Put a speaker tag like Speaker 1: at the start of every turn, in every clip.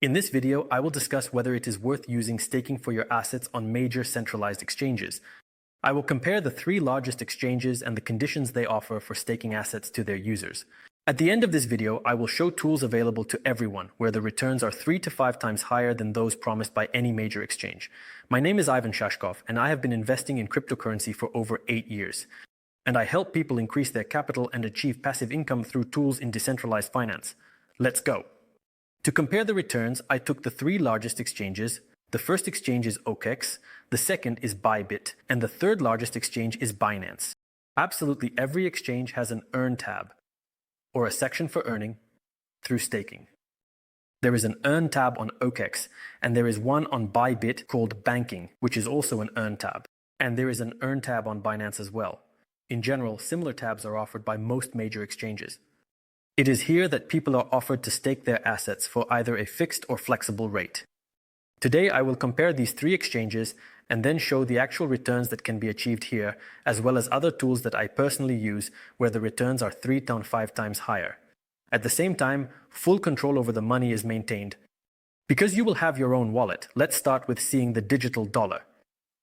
Speaker 1: In this video, I will discuss whether it is worth using staking for your assets on major centralized exchanges. I will compare the three largest exchanges and the conditions they offer for staking assets to their users. At the end of this video, I will show tools available to everyone where the returns are 3 to 5 times higher than those promised by any major exchange. My name is Ivan Shashkov, and I have been investing in cryptocurrency for over 8 years. And I help people increase their capital and achieve passive income through tools in decentralized finance. Let's go. To compare the returns, I took the three largest exchanges. The first exchange is OKEx, the second is Bybit, and the third largest exchange is Binance. Absolutely every exchange has an Earn tab, or a section for earning, through staking. There is an Earn tab on OKEx, and there is one on Bybit called Banking, which is also an Earn tab. And there is an Earn tab on Binance as well. In general, similar tabs are offered by most major exchanges. It is here that people are offered to stake their assets for either a fixed or flexible rate. Today, I will compare these three exchanges and then show the actual returns that can be achieved here, as well as other tools that I personally use where the returns are 3 to 5 times higher. At the same time, full control over the money is maintained. Because you will have your own wallet, let's start with seeing the digital dollar.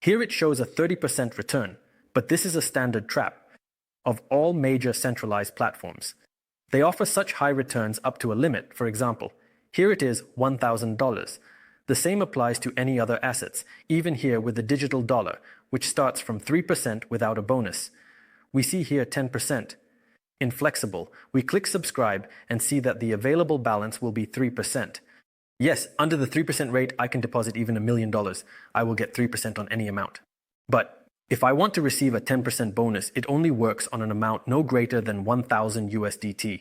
Speaker 1: Here it shows a 30% return, but this is a standard trap of all major centralized platforms. They offer such high returns up to a limit. For example, here it is $1,000. The same applies to any other assets, even here with the digital dollar, which starts from 3% without a bonus. We see here 10%. In Flexible, we click subscribe and see that the available balance will be 3%. Yes, under the 3% rate, I can deposit even $1 million. I will get 3% on any amount. But if I want to receive a 10% bonus, it only works on an amount no greater than 1,000 USDT.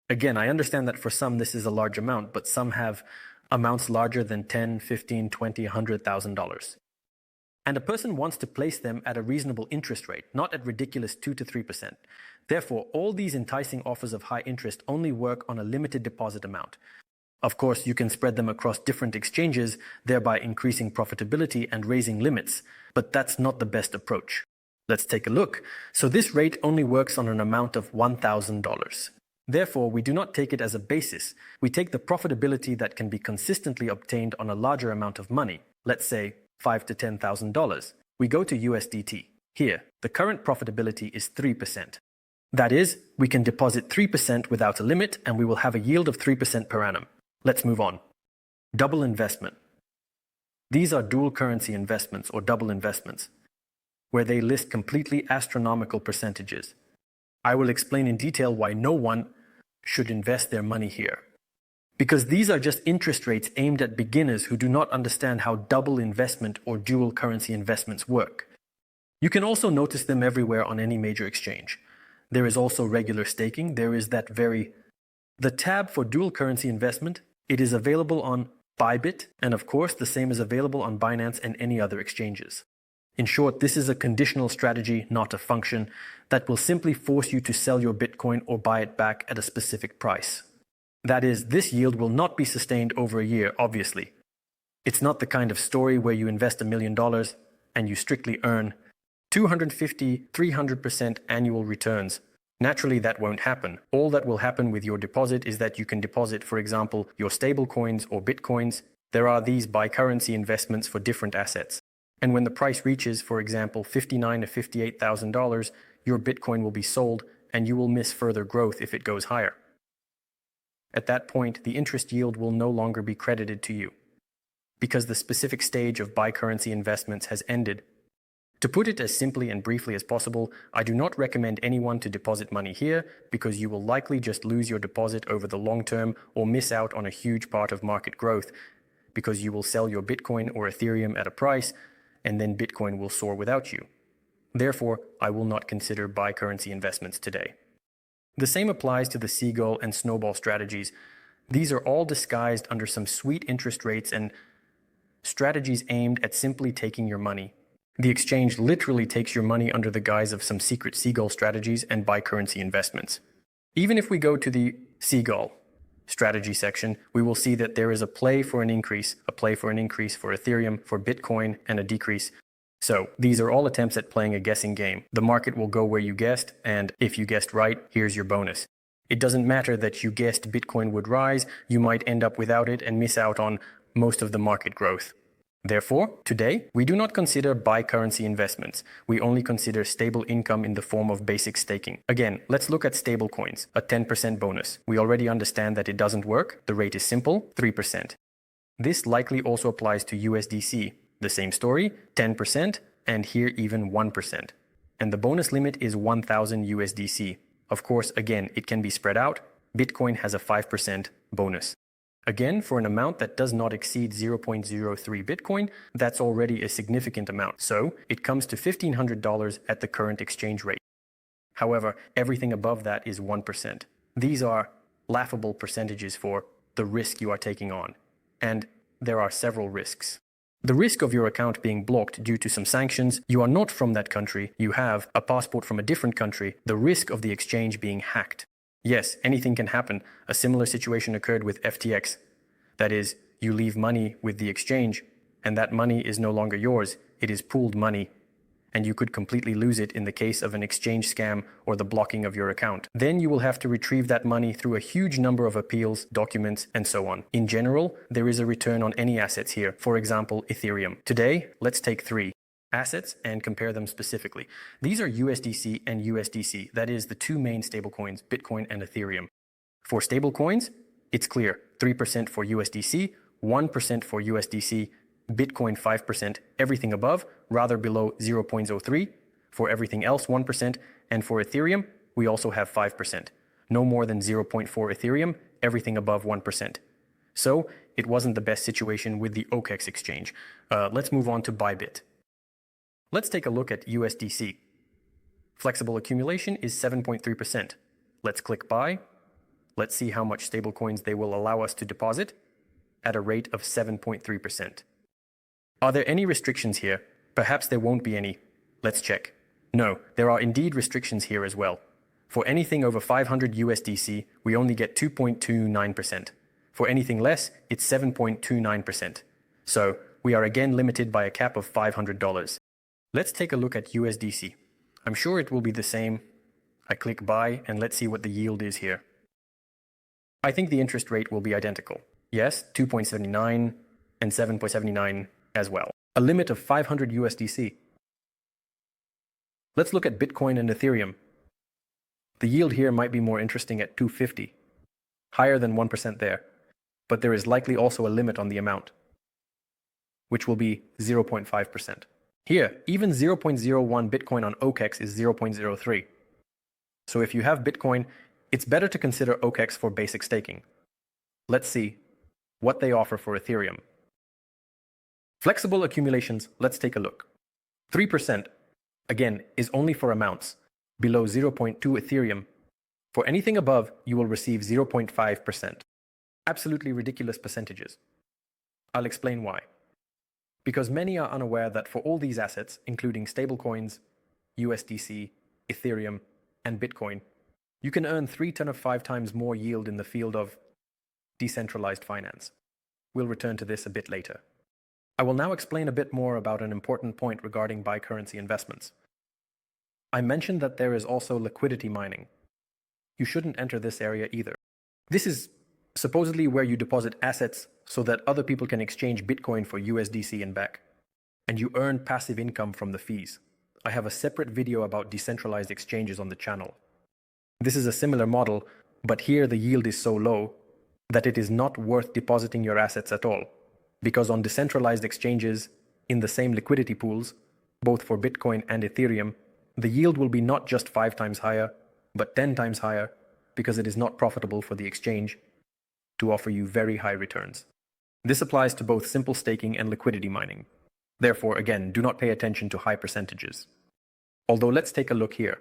Speaker 1: Again, I understand that for some this is a large amount, but some have amounts larger than $10, $15, $20, $100,000. And a person wants to place them at a reasonable interest rate, not at ridiculous 2 to 3%. Therefore, all these enticing offers of high interest only work on a limited deposit amount. Of course, you can spread them across different exchanges, thereby increasing profitability and raising limits, but that's not the best approach. Let's take a look. So this rate only works on an amount of $1,000. Therefore, we do not take it as a basis. We take the profitability that can be consistently obtained on a larger amount of money, let's say $5,000 to $10,000. We go to USDT. Here, the current profitability is 3%. That is, we can deposit 3% without a limit, and we will have a yield of 3% per annum. Let's move on. Double investment. These are dual currency investments or double investments, where they list completely astronomical percentages. I will explain in detail why no one should invest their money here. Because these are just interest rates aimed at beginners who do not understand how double investment or dual currency investments work. You can also notice them everywhere on any major exchange. There is also regular staking. There is the tab for dual currency investment. It is available on Bybit, and of course, the same is available on Binance and any other exchanges. In short, this is a conditional strategy, not a function, that will simply force you to sell your Bitcoin or buy it back at a specific price. That is, this yield will not be sustained over a year, obviously. It's not the kind of story where you invest $1 million and you strictly earn 250, 300% annual returns. Naturally, that won't happen. All that will happen with your deposit is that you can deposit, for example, your stablecoins or Bitcoins. There are these bi-currency investments for different assets. And when the price reaches, for example, $59,000 to $58,000, your Bitcoin will be sold and you will miss further growth if it goes higher. At that point, the interest yield will no longer be credited to you because the specific stage of bi-currency investments has ended. To put it as simply and briefly as possible, I do not recommend anyone to deposit money here because you will likely just lose your deposit over the long term or miss out on a huge part of market growth because you will sell your Bitcoin or Ethereum at a price and then Bitcoin will soar without you. Therefore, I will not consider bi-currency investments today. The same applies to the Seagull and Snowball strategies. These are all disguised under some sweet interest rates and strategies aimed at simply taking your money. The exchange literally takes your money under the guise of some secret Seagull strategies and bi-currency investments. Even if we go to the Seagull strategy section, we will see that there is a play for an increase for Ethereum, for Bitcoin, and a decrease. So these are all attempts at playing a guessing game. The market will go where you guessed, and if you guessed right, here's your bonus. It doesn't matter that you guessed Bitcoin would rise, you might end up without it and miss out on most of the market growth. Therefore, today, we do not consider buy currency investments. We only consider stable income in the form of basic staking. Again, let's look at stable coins, a 10% bonus. We already understand that it doesn't work. The rate is simple, 3%. This likely also applies to USDC. The same story, 10%, and here even 1%. And the bonus limit is 1000 USDC. Of course, again, it can be spread out. Bitcoin has a 5% bonus. Again, for an amount that does not exceed 0.03 Bitcoin, that's already a significant amount. So it comes to $1,500 at the current exchange rate. However, everything above that is 1%. These are laughable percentages for the risk you are taking on. And there are several risks. The risk of your account being blocked due to some sanctions, you are not from that country, you have a passport from a different country, the risk of the exchange being hacked. Yes, anything can happen. A similar situation occurred with FTX. That is, you leave money with the exchange, and that money is no longer yours, it is pooled money, and you could completely lose it in the case of an exchange scam or the blocking of your account. Then you will have to retrieve that money through a huge number of appeals, documents, and so on. In general, there is a return on any assets here, for example, Ethereum. Today, let's take 3 assets and compare them specifically. These are USDC and USDC, that is the 2 main stablecoins, Bitcoin and Ethereum. For stablecoins, it's clear, 3% for USDC, 1% for USDC, Bitcoin 5%, everything above, rather below 0.03, for everything else 1%, and for Ethereum, we also have 5%. No more than 0.4 Ethereum, everything above 1%. So, it wasn't the best situation with the OKEx exchange. Let's move on to Bybit. Let's take a look at USDC. Flexible accumulation is 7.3%. Let's click buy. Let's see how much stablecoins they will allow us to deposit at a rate of 7.3%. Are there any restrictions here? Perhaps there won't be any. Let's check. No, there are indeed restrictions here as well. For anything over 500 USDC, we only get 2.29%. For anything less, it's 7.29%. So, we are again limited by a cap of $500. Let's take a look at USDC. I'm sure it will be the same. I click buy and let's see what the yield is here. I think the interest rate will be identical. Yes, 2.79 and 7.79 as well. A limit of 500 USDC. Let's look at Bitcoin and Ethereum. The yield here might be more interesting at 250, higher than 1% there, but there is likely also a limit on the amount, which will be 0.5%. Here, even 0.01 Bitcoin on OKEx is 0.03. So if you have Bitcoin, it's better to consider OKEx for basic staking. Let's see what they offer for Ethereum. Flexible accumulations, let's take a look. 3%, again, is only for amounts below 0.2 Ethereum. For anything above, you will receive 0.5%. Absolutely ridiculous percentages. I'll explain why. Because many are unaware that for all these assets, including stablecoins, USDC, Ethereum, and Bitcoin, you can earn 3 to 5 times more yield in the field of decentralized finance. We'll return to this a bit later. I will now explain a bit more about an important point regarding buy currency investments. I mentioned that there is also liquidity mining. You shouldn't enter this area either. This is supposedly where you deposit assets so that other people can exchange Bitcoin for USDC and back. And you earn passive income from the fees. I have a separate video about decentralized exchanges on the channel. This is a similar model, but here the yield is so low that it is not worth depositing your assets at all. Because on decentralized exchanges, in the same liquidity pools, both for Bitcoin and Ethereum, the yield will be not just 5 times higher, but 10 times higher, because it is not profitable for the exchange to offer you very high returns. This applies to both simple staking and liquidity mining. Therefore, again, do not pay attention to high percentages. Although let's take a look here.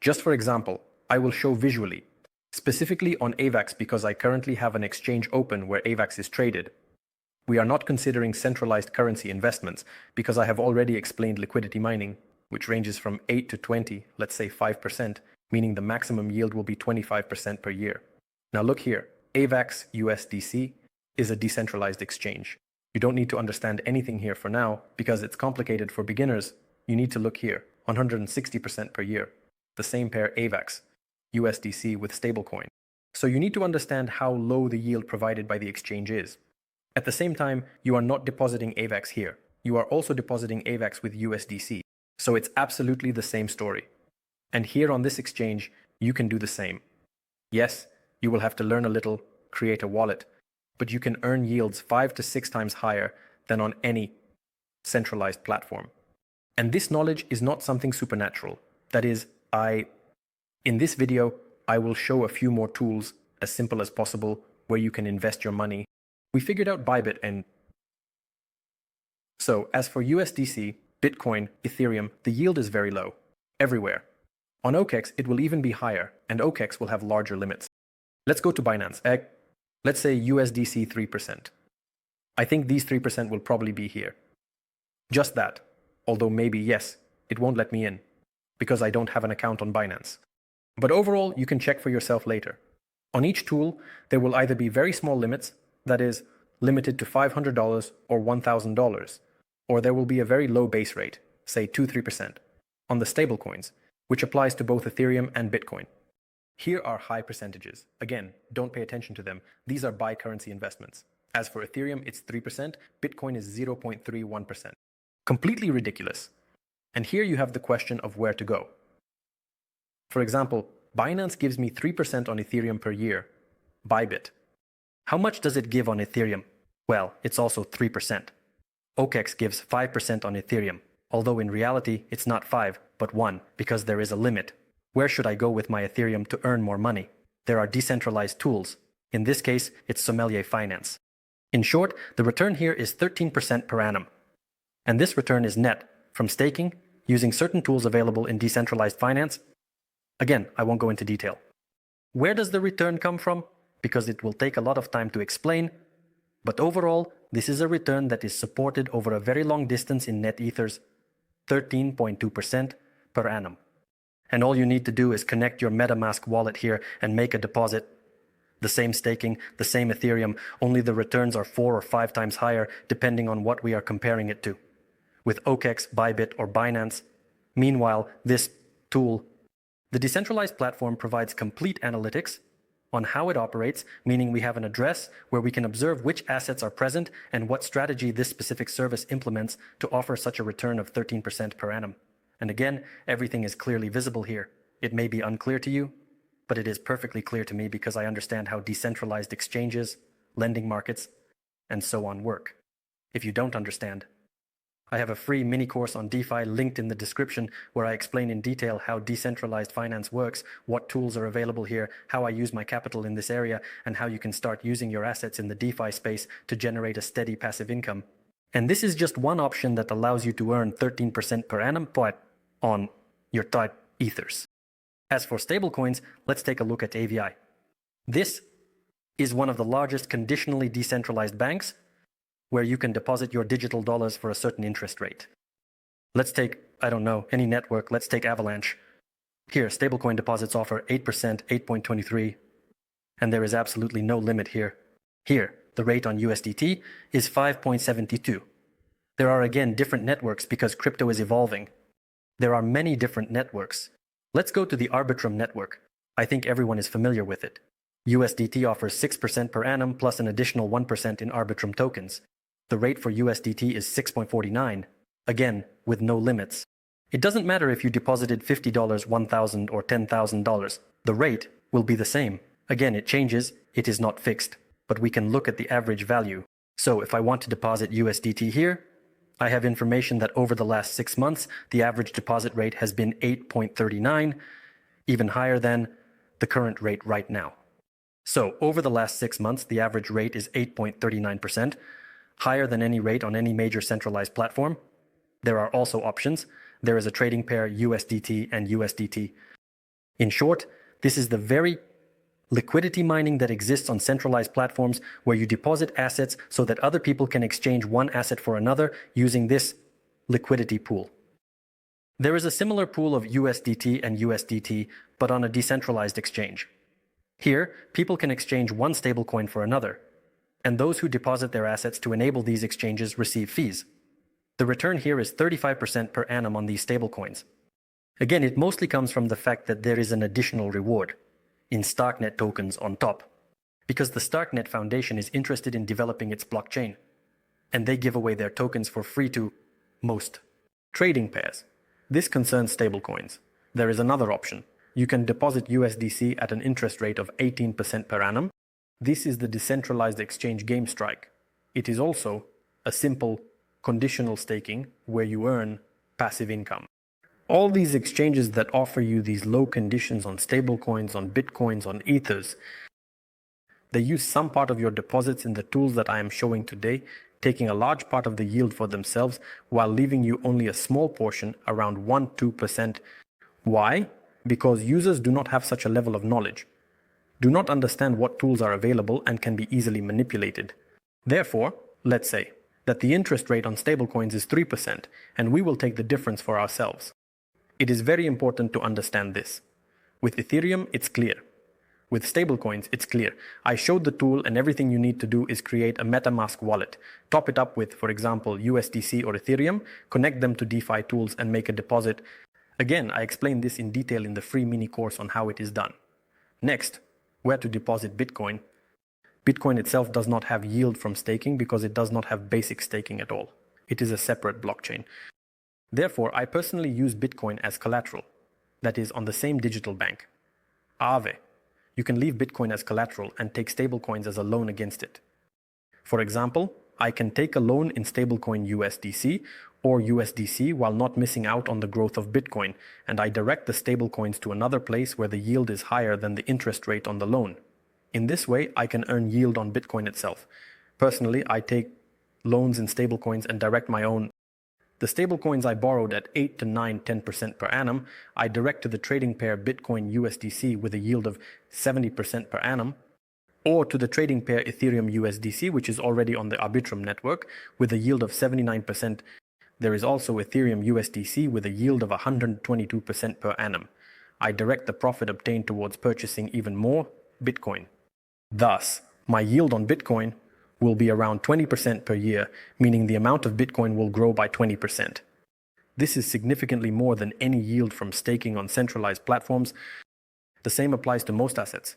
Speaker 1: Just for example, I will show visually, specifically on AVAX because I currently have an exchange open where AVAX is traded. We are not considering centralized currency investments because I have already explained liquidity mining, which ranges from 8 to 20, let's say 5%, meaning the maximum yield will be 25% per year. Now look here, AVAX USDC is a decentralized exchange. You don't need to understand anything here for now because it's complicated for beginners. You need to look here, 160% per year. The same pair AVAX. USDC with stablecoin. So you need to understand how low the yield provided by the exchange is. At the same time, you are not depositing AVAX here. You are also depositing AVAX with USDC. So it's absolutely the same story. And here on this exchange, you can do the same. Yes, you will have to learn a little, create a wallet, but you can earn yields 5 to 6 times higher than on any centralized platform. And this knowledge is not something supernatural. That is, in this video, I will show a few more tools as simple as possible where you can invest your money. We figured out Bybit and... So, as for USDC, Bitcoin, Ethereum, the yield is very low. Everywhere. On OKEx, it will even be higher, and OKEx will have larger limits. Let's go to Binance. Let's say USDC 3%. I think these 3% will probably be here. Just that. Although maybe, yes, it won't let me in, because I don't have an account on Binance. But overall, you can check for yourself later. On each tool, there will either be very small limits, that is, limited to $500 or $1,000, or there will be a very low base rate, say 2-3%, on the stablecoins, which applies to both Ethereum and Bitcoin. Here are high percentages. Again, don't pay attention to them. These are buy currency investments. As for Ethereum, it's 3%, Bitcoin is 0.31%. Completely ridiculous. And here you have the question of where to go. For example, Binance gives me 3% on Ethereum per year. Bybit. How much does it give on Ethereum? Well, it's also 3%. OKEx gives 5% on Ethereum, although in reality it's not 5, but 1, because there is a limit. Where should I go with my Ethereum to earn more money? There are decentralized tools. In this case, it's Sommelier Finance. In short, the return here is 13% per annum. And this return is net, from staking, using certain tools available in decentralized finance. Again, I won't go into detail. Where does the return come from? Because it will take a lot of time to explain. But overall, this is a return that is supported over a very long distance in net ethers, 13.2% per annum. And all you need to do is connect your MetaMask wallet here and make a deposit. The same staking, the same Ethereum, only the returns are 4 or 5 times higher depending on what we are comparing it to. With OKEx, Bybit, or Binance. Meanwhile, this tool, the decentralized platform, provides complete analytics on how it operates, meaning we have an address where we can observe which assets are present and what strategy this specific service implements to offer such a return of 13% per annum. And again, everything is clearly visible here. It may be unclear to you, but it is perfectly clear to me because I understand how decentralized exchanges, lending markets, and so on work. If you don't understand, I have a free mini course on DeFi linked in the description where I explain in detail how decentralized finance works, what tools are available here, how I use my capital in this area, and how you can start using your assets in the DeFi space to generate a steady passive income. And this is just one option that allows you to earn 13% per annum on your tight ethers. As for stablecoins, let's take a look at AVI. This is one of the largest conditionally decentralized banks where you can deposit your digital dollars for a certain interest rate. Let's take, I don't know, any network. Let's take Avalanche. Here, stablecoin deposits offer 8%, 8.23, and there is absolutely no limit here. Here, the rate on USDT is 5.72. There are again different networks because crypto is evolving. There are many different networks. Let's go to the Arbitrum network. I think everyone is familiar with it. USDT offers 6% per annum plus an additional 1% in Arbitrum tokens. The rate for USDT is 6.49, again, with no limits. It doesn't matter if you deposited $50, $1,000, or $10,000. The rate will be the same. Again, it changes, it is not fixed, but we can look at the average value. So if I want to deposit USDT here, I have information that over the last 6 months, the average deposit rate has been 8.39, even higher than the current rate right now. So over the last 6 months, the average rate is 8.39%, higher than any rate on any major centralized platform. There are also options. There is a trading pair USDT and USDT. In short, this is the very liquidity mining that exists on centralized platforms where you deposit assets so that other people can exchange one asset for another using this liquidity pool. There is a similar pool of USDT and USDT, but on a decentralized exchange. Here, people can exchange one stablecoin for another, and those who deposit their assets to enable these exchanges receive fees. The return here is 35% per annum on these stablecoins. Again, it mostly comes from the fact that there is an additional reward. in Starknet tokens on top, because the Starknet Foundation is interested in developing its blockchain, and they give away their tokens for free to most trading pairs. This concerns stablecoins. There is another option. You can deposit USDC at an interest rate of 18% per annum. This is the decentralized exchange GameStrike. It is also a simple conditional staking where you earn passive income. All these exchanges that offer you these low conditions on stablecoins, on bitcoins, on ethers, they use some part of your deposits in the tools that I am showing today, taking a large part of the yield for themselves while leaving you only a small portion, around 1–2%. Why? Because users do not have such a level of knowledge, do not understand what tools are available and can be easily manipulated. Therefore, let's say that the interest rate on stablecoins is 3% and we will take the difference for ourselves. It is very important to understand this. With Ethereum, it's clear. With stablecoins, it's clear. I showed the tool and everything you need to do is create a MetaMask wallet. Top it up with, for example, USDC or Ethereum, connect them to DeFi tools and make a deposit. Again, I explained this in detail in the free mini course on how it is done. Next, where to deposit Bitcoin. Bitcoin itself does not have yield from staking because it does not have basic staking at all. It is a separate blockchain. Therefore, I personally use Bitcoin as collateral, that is, on the same digital bank, Aave. You can leave Bitcoin as collateral and take stablecoins as a loan against it. For example, I can take a loan in stablecoin USDC or USDC while not missing out on the growth of Bitcoin, and I direct the stablecoins to another place where the yield is higher than the interest rate on the loan. In this way, I can earn yield on Bitcoin itself. Personally, I take loans in stablecoins and direct my own. The stablecoins I borrowed at 8 to 9, 10% per annum, I direct to the trading pair Bitcoin USDC with a yield of 70% per annum, or to the trading pair Ethereum USDC, which is already on the Arbitrum network, with a yield of 79%. There is also Ethereum USDC with a yield of 122% per annum. I direct the profit obtained towards purchasing even more Bitcoin. Thus, my yield on Bitcoin will be around 20% per year, meaning the amount of Bitcoin will grow by 20%. This is significantly more than any yield from staking on centralized platforms. The same applies to most assets.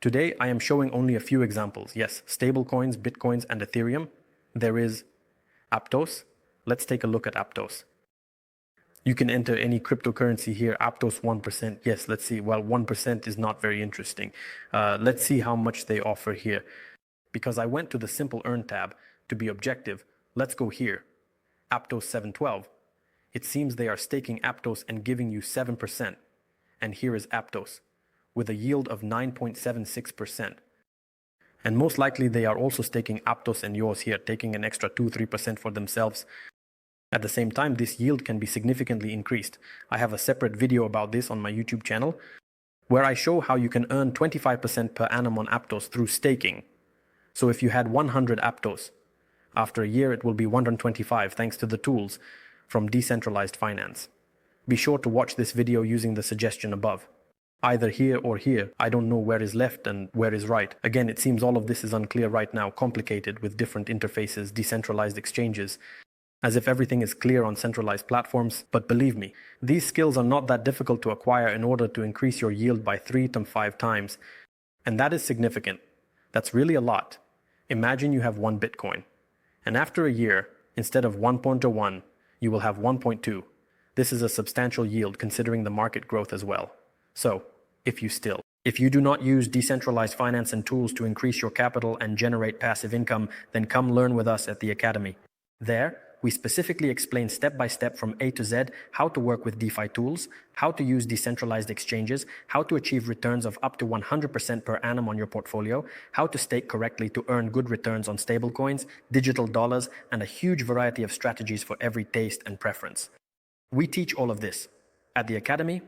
Speaker 1: Today, I am showing only a few examples. Yes, stablecoins, Bitcoins, and Ethereum. There is Aptos. Let's take a look at Aptos. You can enter any cryptocurrency here. Aptos 1%. Yes, let's see. Well, 1% is not very interesting. Let's see how much they offer here. Because I went to the Simple Earn tab to be objective, let's go here. Aptos 712. It seems they are staking Aptos and giving you 7%. And here is Aptos, with a yield of 9.76%. And most likely they are also staking Aptos and yours here, taking an extra 2–3% for themselves. At the same time, this yield can be significantly increased. I have a separate video about this on my YouTube channel, where I show how you can earn 25% per annum on Aptos through staking. So if you had 100 Aptos, after a year it will be 125 thanks to the tools from Decentralized Finance. Be sure to watch this video using the suggestion above. Either here or here, I don't know where is left and where is right. Again, it seems all of this is unclear right now, complicated with different interfaces, decentralized exchanges, as if everything is clear on centralized platforms. But believe me, these skills are not that difficult to acquire in order to increase your yield by 3 to 5 times. And that is significant. That's really a lot. Imagine you have 1 Bitcoin, and after a year, instead of 1.01, you will have 1.2. This is a substantial yield considering the market growth as well. So, if you do not use decentralized finance and tools to increase your capital and generate passive income, then come learn with us at the Academy. There, we specifically explain step by step from A to Z how to work with DeFi tools, how to use decentralized exchanges, how to achieve returns of up to 100% per annum on your portfolio, how to stake correctly to earn good returns on stablecoins, digital dollars, and a huge variety of strategies for every taste and preference. We teach all of this. At the Academy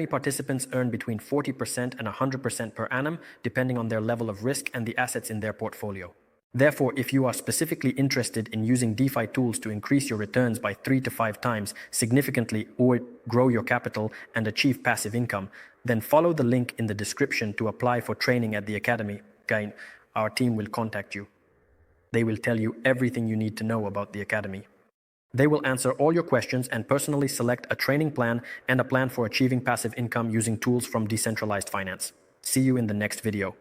Speaker 1: participants earn between 40% and 100% per annum, depending on their level of risk and the assets in their portfolio. Therefore, if you are specifically interested in using DeFi tools to increase your returns by 3 to 5 times significantly or grow your capital and achieve passive income, then follow the link in the description to apply for training at the Academy. Again, our team will contact you. They will tell you everything you need to know about the Academy. They will answer all your questions and personally select a training plan and a plan for achieving passive income using tools from Decentralized Finance. See you in the next video.